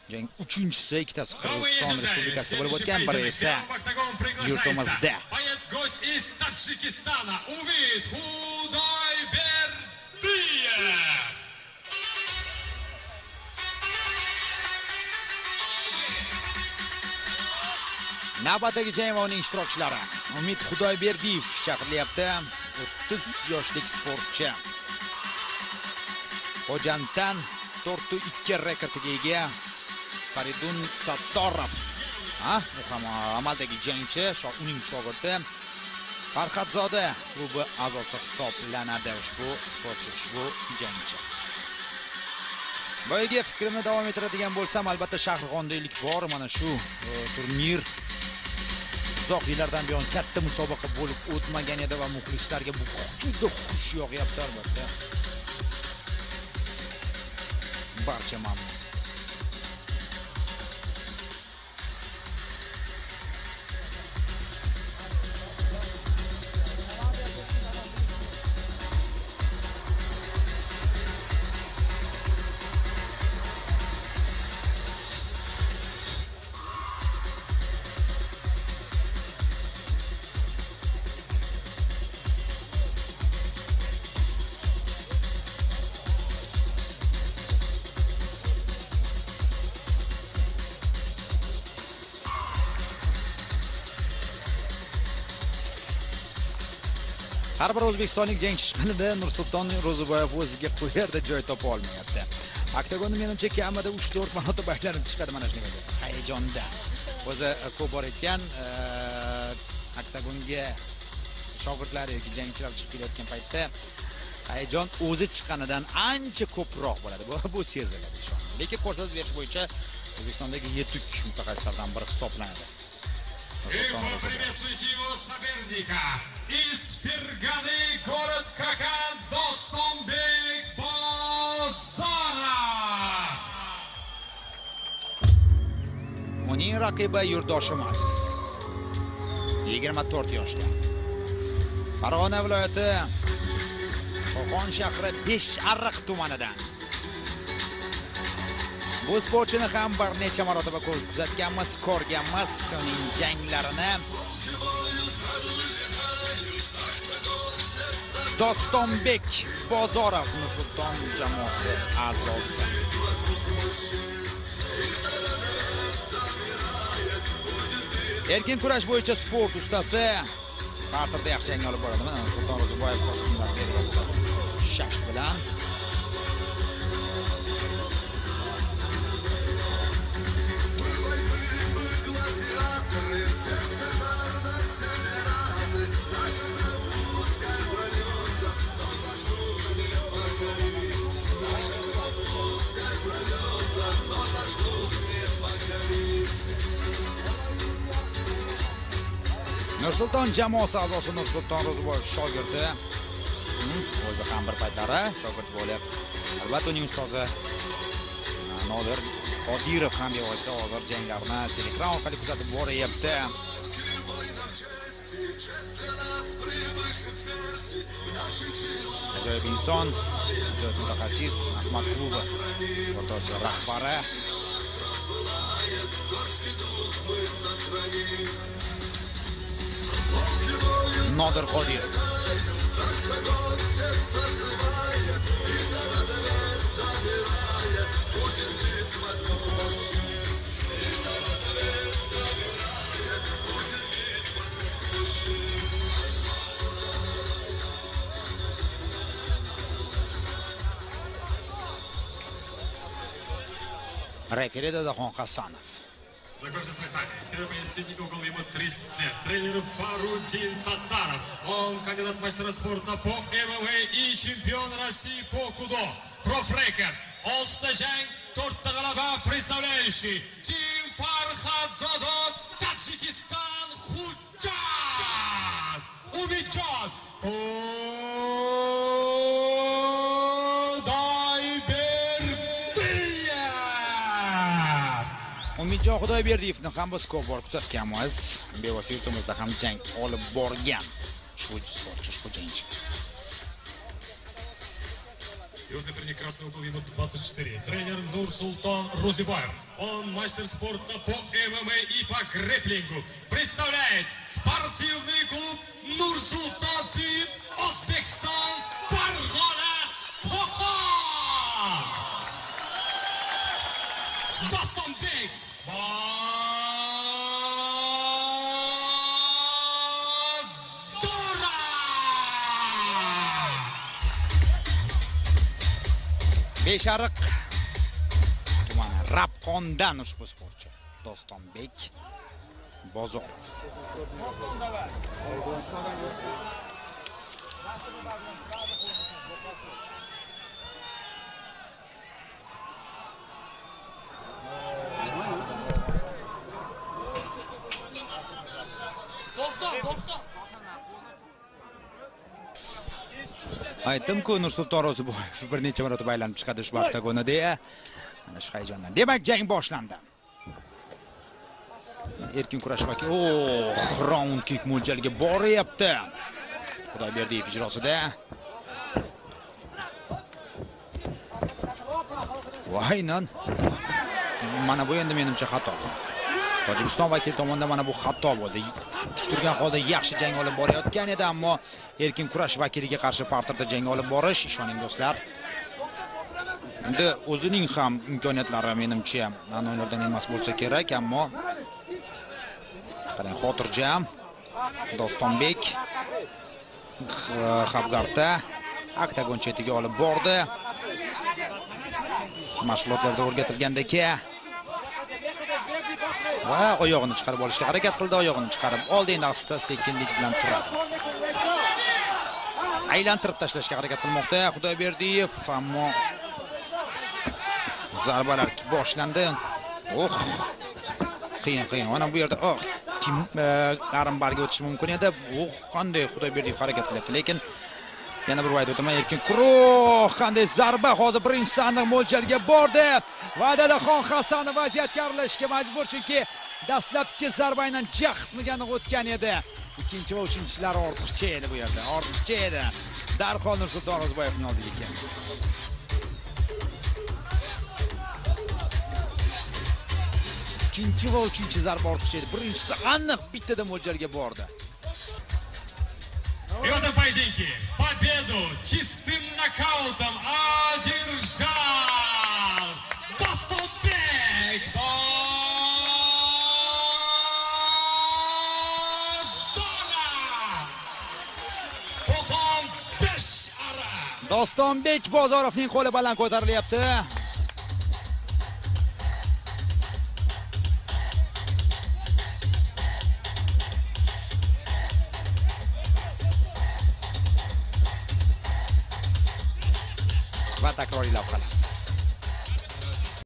Jang 3-si, ikkitasi Qirg'iziston Respublikasida bo'lib o'tgan, biri esa yurtimizda. Боец гость из Таджикистана Umid Xudoyberdiyev. Navbatdagi jang va uning ishtirokchilari. Umid Xudoyberdiyev chaqirilyapti. 30 yoshlik sportchi. Xo'janddan 4-2 rekordga ega Faridun Sattorov. Bu ham amaldagi jangchi, uning shogirdi Farhadzoda klubi a'zosi hisoblanadi ushbu sportchi, ushbu jangchi. Boyaga fikrimni davom ettiradigan bo'lsam, albatta Shahrixonda bor. Mana shu turnir uzoq yillardan buyon katta musobaqa bo'lib o'tmagan edi va muxlislarga bu juda xush yog'yapti albatta. Barcha mamnun. Har bir o'zbekistonlik jangchi chiqqanida Nursulton Ro'ziboyev o'ziga qo'yarda joy topa olmayapti. Oktagonni menimcha kamida 3-4 marotaba aylanib chiqadi mana shunga. Hayajonda. O'zi ko'p bor ekan, oktagonga shogirdlari yoki jangchilar chiqib kelayotgan paytda hayajon o'zi chiqqanidan ancha ko'proq bo'ladi. Bu seziladi ishon. Lekin ko'rsatib berish bo'yicha O'zbekistondagi yetuk mutaxassislardan biri hisoblanadi. Приветствуйте его соперника из Ферганы, город Какан, Dostonbek Bozorov. Uning raqibi yurtdoshimiz 24 yoshda. Farg'ona viloyati Qo'qon shahri Beshariq tumanidan. Bu sportchini ham bir necha marotaba kuzatganmiz, ko'rganmiz uning janglarini. Dostonbek Bozorov Nursulton jamoasi a'zosi. Erkin kurash bo'yicha sport ustasi Parterda yaxshi jang olib boradi. Mana Nursulton Ro'ziboyev ko'rsatmalar beryapti. Shash bilan Nursulton jamoasi a'zosi Nursulton Ro'ziboyev shogirdi. O'zi ham bir paytlari shogird bo'lib, albatta uning ustozi Nodir Qodirov ham bevosita hozir janglarni Telegram orqali kuzatib boryapti. Ajoyib inson, ajoyib mutaxassis, Ahmad klubi o'rtoqchi rahbari. Nodir Qodirov. Рефери Дадахон Хасанов. Закончил свой сайт. Первый синий угол, ему 30 лет. Тренер Фарудин Саттаров. Он кандидат в мастера спорта по ММА и чемпион России по кудо. Профрекер. Oltita jang, 4ta g'alaba, представляющий Тим Farhadzodov, Tojikiston, Hujjat Umidjon Umidjon Xudoyberdiyevni ham biz ko'p bor kuzatganmiz. Bevosita yurtimizda ham jang olib borgan. Ushbu sportchi, ushbu jangchi. Его соперник красный угол, ему 24. Тренер Нурсултан Розибаев. Он мастер спорта по ММА и по грэпплингу. Представляет спортивный клуб Нурсултан Тим Узбекистан Фарг'она Qo'qon. Dostonbek Beshariq tumani Rabqondan ushbu sportchi Dostonbek Bozorov. Aytdim-ku, Nursulton Ro'ziboyev bir necha marotaba aylanib chiqadi ushbu oktagonda. Mana shu hayajondan. Demak, jang boshlandi. Erkin kurash vaki. Round kick mo'ljaliga boryapti. Xudoyberdiyev ijrosida. Vaynan. Mana bu endi menimcha xato. Tojikiston vakili tomonidan mana bu xato bo'ldi. Tik turgan holda yaxshi jang olib borayotgan edi, ammo erkin kurash vakiliga qarshi parterda jang olib borish, ishoning do'stlar. Endi o'zining ham imkoniyatlari menimcha anolardan emas bo'lsa kerak, ammo qarang, xotirjam Dostonbek Xabgarda oktagon chetiga olib bordi. Mashg'ulotlarda o'rgatilgandek va oyog'ini chiqarib olishga harakat qildi. Oyog'ini chiqarib oldi, endi asta sekinlik bilan turadi. Aylantirib tashlashga harakat qilmoqda Xudoyberdiyev, ammo zarbalar boshlandi. Qiyin. Mana bu yerda kim Qarimbarga o'tish mumkin edi. Qanday Xudoyberdiyev harakat qilyapti, lekin yana bir vayda o'taman. Erkin Quruq qanday zarba, hozir birinchisi aniq mo'ljalga bordi. Vadadaxon Hasanov vaziyatga aralashishga majbur, chunki dastlabki zarba bilan jah qismiga aniq o'tgan edi. Ikkinchi va uchinchilar ortiqcha edi bu yerda. Ortiqcha edi. Darhol Nursulton Ro'ziboyevning oldiga keldi. Ikkinchi va uchinchi zarba ortiqcha edi. Birinchisi aniq bittada mo'ljalga bordi. И в этом поединке победу чистым нокаутом одержал Достонбек Bozorov. Qo'qon Beshara. Dostonbek Bozorovning qo'li baland ko'tarilyapti. Va takroriy lavhalar.